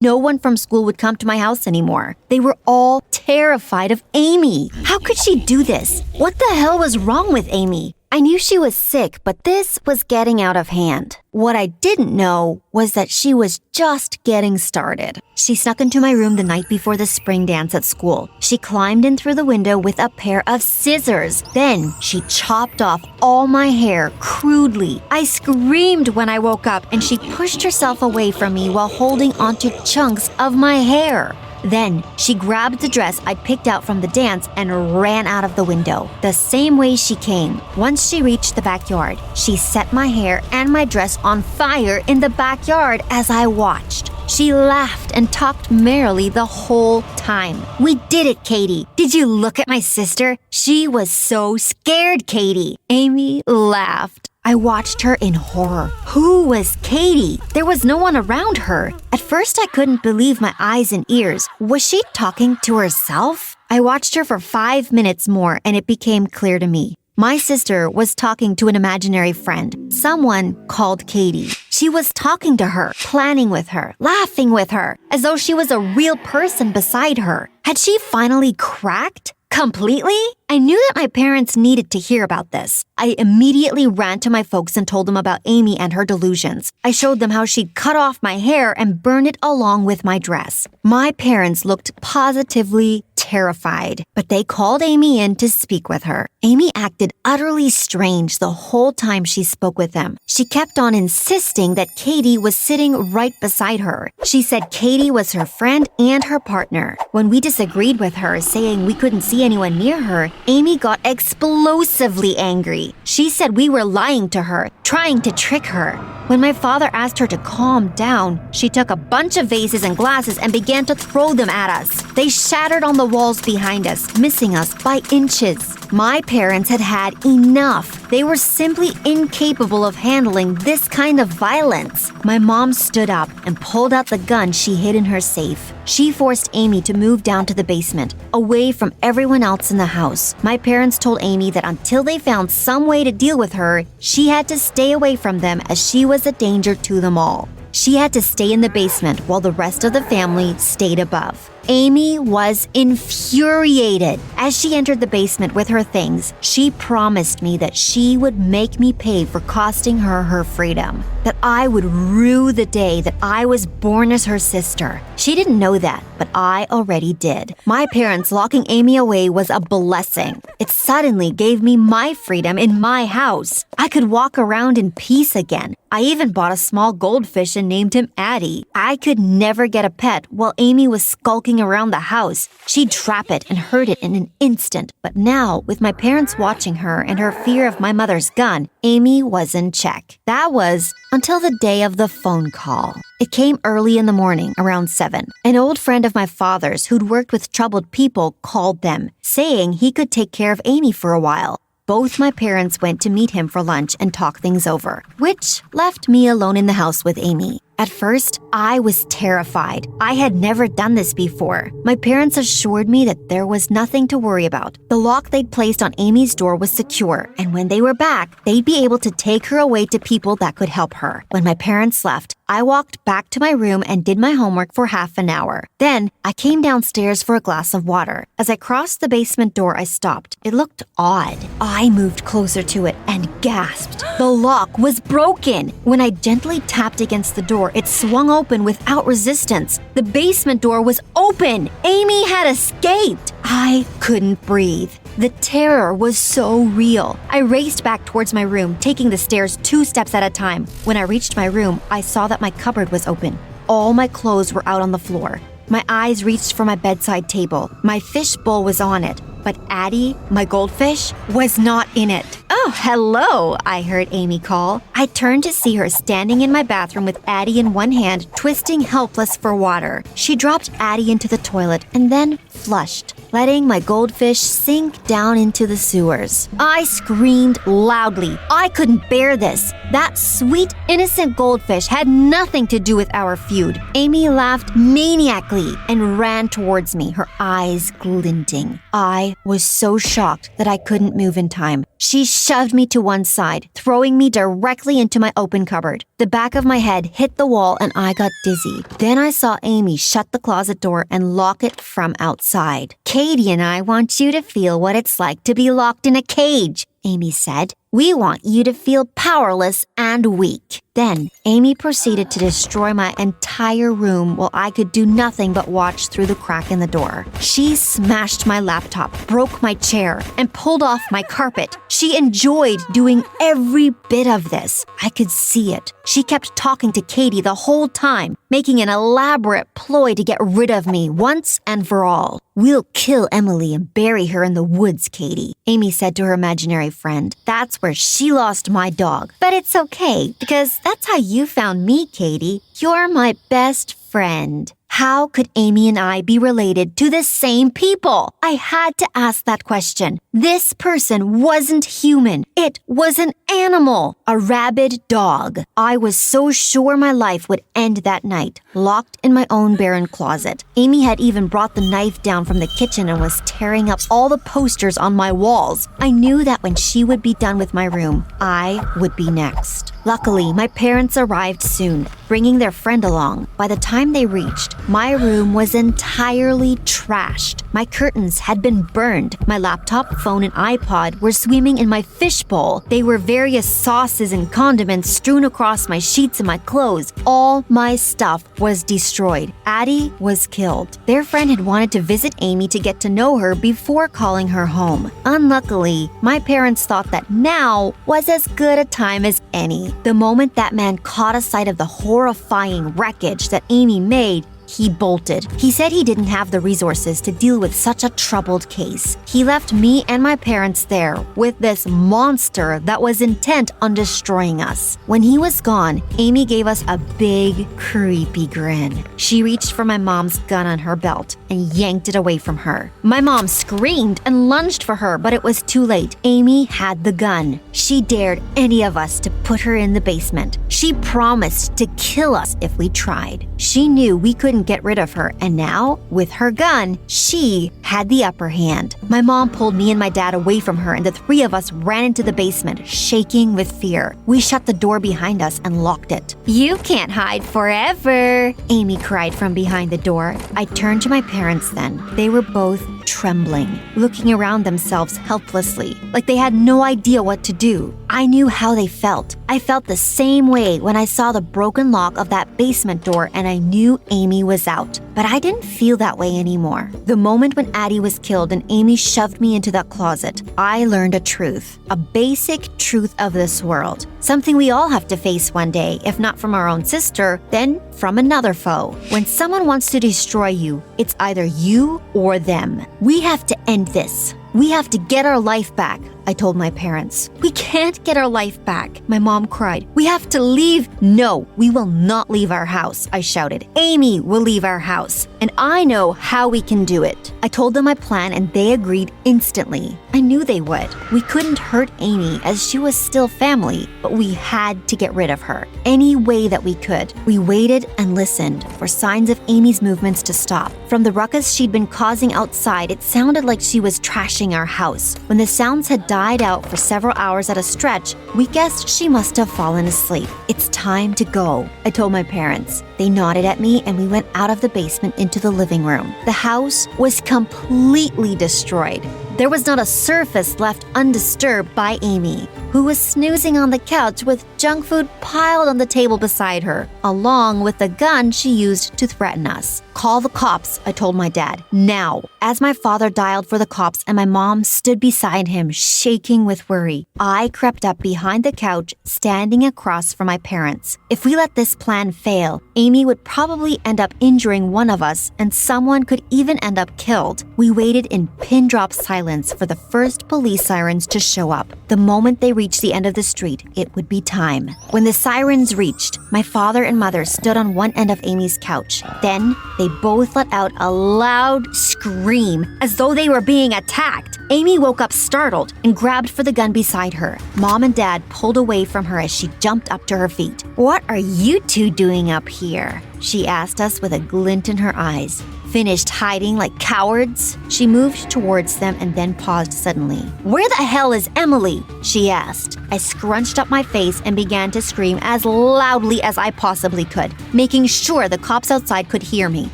no one from school would come to my house anymore. They were all terrified of Amy. How could she do this? What the hell was wrong with Amy? I knew she was sick, but this was getting out of hand. What I didn't know was that she was just getting started. She snuck into my room the night before the spring dance at school. She climbed in through the window with a pair of scissors. Then she chopped off all my hair crudely. I screamed when I woke up, and she pushed herself away from me while holding onto chunks of my hair. Then she grabbed the dress I picked out from the dance and ran out of the window, the same way she came. Once she reached the backyard, she set my hair and my dress on fire in the backyard as I watched. She laughed and talked merrily the whole time. "We did it, Katie. Did you look at my sister? She was so scared, Katie." Amy laughed. I watched her in horror. Who was Katie? There was no one around her. At first, I couldn't believe my eyes and ears. Was she talking to herself? I watched her for 5 minutes more, and it became clear to me. My sister was talking to an imaginary friend, someone called Katie. She was talking to her, planning with her, laughing with her, as though she was a real person beside her. Had she finally cracked? Completely? I knew that my parents needed to hear about this. I immediately ran to my folks and told them about Amy and her delusions. I showed them how she'd cut off my hair and burn it along with my dress. My parents looked positively terrified, but they called Amy in to speak with her. Amy acted utterly strange the whole time she spoke with them. She kept on insisting that Katie was sitting right beside her. She said Katie was her friend and her partner. When we disagreed with her, saying we couldn't see anyone near her, Amy got explosively angry. She said we were lying to her, trying to trick her. When my father asked her to calm down, she took a bunch of vases and glasses and began to throw them at us. They shattered on the walls behind us, missing us by inches. My parents had had enough. They were simply incapable of handling this kind of violence. My mom stood up and pulled out the gun she hid in her safe. She forced Amy to move down to the basement, away from everyone else in the house. My parents told Amy that until they found some way to deal with her, she had to stay away from them as she was a danger to them all. She had to stay in the basement while the rest of the family stayed above. Amy was infuriated. As she entered the basement with her things, she promised me that she would make me pay for costing her her freedom, that I would rue the day that I was born as her sister. She didn't know that, but I already did. My parents locking Amy away was a blessing. It suddenly gave me my freedom in my house. I could walk around in peace again. I even bought a small goldfish and named him Addie. I could never get a pet while Amy was skulking around the house. She'd trap it and hurt it in an instant. But now, with my parents watching her and her fear of my mother's gun, Amy was in check. That was until the day of the phone call. It came early in the morning, around 7. An old friend of my father's who'd worked with troubled people called them, saying he could take care of Amy for a while. Both my parents went to meet him for lunch and talk things over, which left me alone in the house with Amy. At first, I was terrified. I had never done this before. My parents assured me that there was nothing to worry about. The lock they'd placed on Amy's door was secure, and when they were back, they'd be able to take her away to people that could help her. When my parents left, I walked back to my room and did my homework for half an hour. Then, I came downstairs for a glass of water. As I crossed the basement door, I stopped. It looked odd. I moved closer to it and gasped. The lock was broken. When I gently tapped against the door, it swung open without resistance. The basement door was open. Amy had escaped. I couldn't breathe. The terror was so real. I raced back towards my room, taking the stairs 2 steps at a time. When I reached my room, I saw that my cupboard was open. All my clothes were out on the floor. My eyes reached for my bedside table. My fish bowl was on it, but Addie, my goldfish, was not in it. "Oh, hello," I heard Amy call. I turned to see her standing in my bathroom with Addie in one hand, twisting helpless for water. She dropped Addie into the toilet and then flushed, letting my goldfish sink down into the sewers. I screamed loudly. I couldn't bear this. That sweet, innocent goldfish had nothing to do with our feud. Amy laughed maniacally and ran towards me, her eyes glinting. I was so shocked that I couldn't move in time. She shoved me to one side, throwing me directly into my open cupboard. The back of my head hit the wall and I got dizzy. Then I saw Amy shut the closet door and lock it from outside. Katie and I want you to feel what it's like to be locked in a cage, Amy said. We want you to feel powerless and weak. Then, Amy proceeded to destroy my entire room while I could do nothing but watch through the crack in the door. She smashed my laptop, broke my chair, and pulled off my carpet. She enjoyed doing every bit of this. I could see it. She kept talking to Katie the whole time, making an elaborate ploy to get rid of me once and for all. We'll kill Emily and bury her in the woods, Katie, Amy said to her imaginary friend. That's where she lost my dog. But it's okay, because that's how you found me, Katie. You're my best friend. How could Amy and I be related to the same people? I had to ask that question. This person wasn't human. It was an animal, a rabid dog. I was so sure my life would end that night, locked in my own barren closet. Amy had even brought the knife down from the kitchen and was tearing up all the posters on my walls. I knew that when she would be done with my room, I would be next. Luckily, my parents arrived soon, bringing their friend along. By the time they reached, my room was entirely trashed. My curtains had been burned. My laptop, phone, and iPod were swimming in my fishbowl. There were various sauces and condiments strewn across my sheets and my clothes. All my stuff was destroyed. Addie was killed. Their friend had wanted to visit Amy to get to know her before calling her home. Unluckily, my parents thought that now was as good a time as any. The moment that man caught a sight of the horrifying wreckage that Amy made, he bolted. He said he didn't have the resources to deal with such a troubled case. He left me and my parents there with this monster that was intent on destroying us. When he was gone, Amy gave us a big, creepy grin. She reached for my mom's gun on her belt and yanked it away from her. My mom screamed and lunged for her, but it was too late. Amy had the gun. She dared any of us to put her in the basement. She promised to kill us if we tried. She knew we couldn't get rid of her, and now, with her gun, she had the upper hand. My mom pulled me and my dad away from her, and the three of us ran into the basement, shaking with fear. We shut the door behind us and locked it. You can't hide forever, Amy cried from behind the door. I turned to my parents then. They were both trembling, looking around themselves helplessly, like they had no idea what to do. I knew how they felt. I felt the same way when I saw the broken lock of that basement door and I knew Amy was out. But I didn't feel that way anymore. The moment when Addie was killed and Amy shoved me into that closet, I learned a truth, a basic truth of this world. Something we all have to face one day, if not from our own sister, then from another foe. When someone wants to destroy you, it's either you or them. We have to end this. We have to get our life back, I told my parents. We can't get our life back, my mom cried. We have to leave. No, we will not leave our house, I shouted. Amy will leave our house, and I know how we can do it. I told them my plan and they agreed instantly. I knew they would. We couldn't hurt Amy as she was still family, but we had to get rid of her any way that we could. We waited and listened for signs of Amy's movements to stop. From the ruckus she'd been causing outside, it sounded like she was trashing our house. When the sounds had died out for several hours at a stretch, we guessed she must have fallen asleep. It's time to go, I told my parents. They nodded at me and we went out of the basement into the living room. The house was completely destroyed. There was not a surface left undisturbed by Amy, who was snoozing on the couch with junk food piled on the table beside her, along with the gun she used to threaten us. Call the cops, I told my dad, now. As my father dialed for the cops and my mom stood beside him, shaking with worry, I crept up behind the couch, standing across from my parents. If we let this plan fail, Amy would probably end up injuring one of us, and someone could even end up killed. We waited in pin-drop silence for the first police sirens to show up. The moment they reached the end of the street, it would be time. When the sirens reached, my father and mother stood on one end of Amy's couch. Then, they both let out a loud scream, as though they were being attacked. Amy woke up startled and grabbed for the gun beside her. Mom and Dad pulled away from her as she jumped up to her feet. "What are you two doing up here?" she asked us with a glint in her eyes. finished hiding like cowards? She moved towards them and then paused suddenly. Where the hell is Emily? She asked. I scrunched up my face and began to scream as loudly as I possibly could, making sure the cops outside could hear me.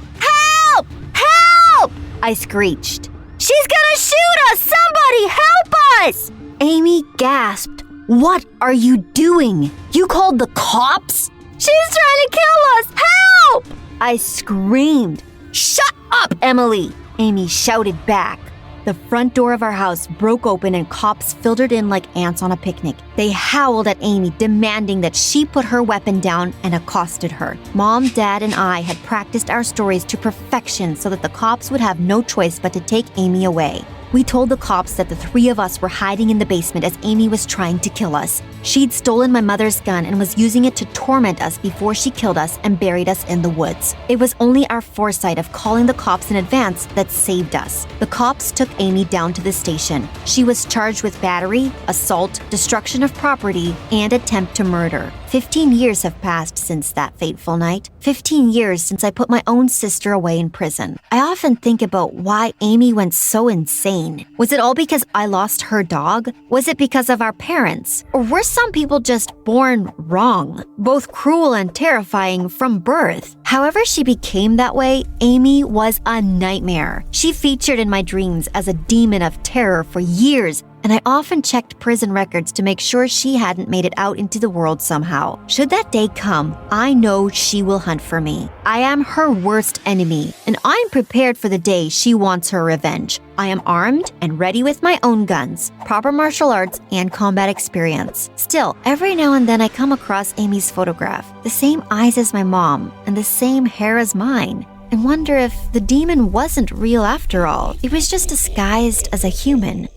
Help! Help! I screeched. She's gonna shoot us! Somebody help us! Amy gasped. What are you doing? You called the cops? She's trying to kill us! Help! I screamed. Shut up, Emily! Amy shouted back. The front door of our house broke open and cops filtered in like ants on a picnic. They howled at Amy, demanding that she put her weapon down, and accosted her. Mom, Dad, and I had practiced our stories to perfection so that the cops would have no choice but to take Amy away. We told the cops that the three of us were hiding in the basement as Amy was trying to kill us. She'd stolen my mother's gun and was using it to torment us before she killed us and buried us in the woods. It was only our foresight of calling the cops in advance that saved us. The cops took Amy down to the station. She was charged with battery, assault, destruction of property, and attempt to murder. 15 years have passed since that fateful night. 15 years since I put my own sister away in prison. I often think about why Amy went so insane. Was it all because I lost her dog? Was it because of our parents? Or were some people just born wrong? Both cruel and terrifying from birth. However she became that way, Amy was a nightmare. She featured in my dreams as a demon of terror for years, and I often checked prison records to make sure she hadn't made it out into the world somehow. Should that day come, I know she will hunt for me. I am her worst enemy, and I'm prepared for the day she wants her revenge. I am armed and ready with my own guns, proper martial arts, and combat experience. Still, every now and then I come across Amy's photograph, the same eyes as my mom, and the same hair as mine, and wonder if the demon wasn't real after all. It was just disguised as a human.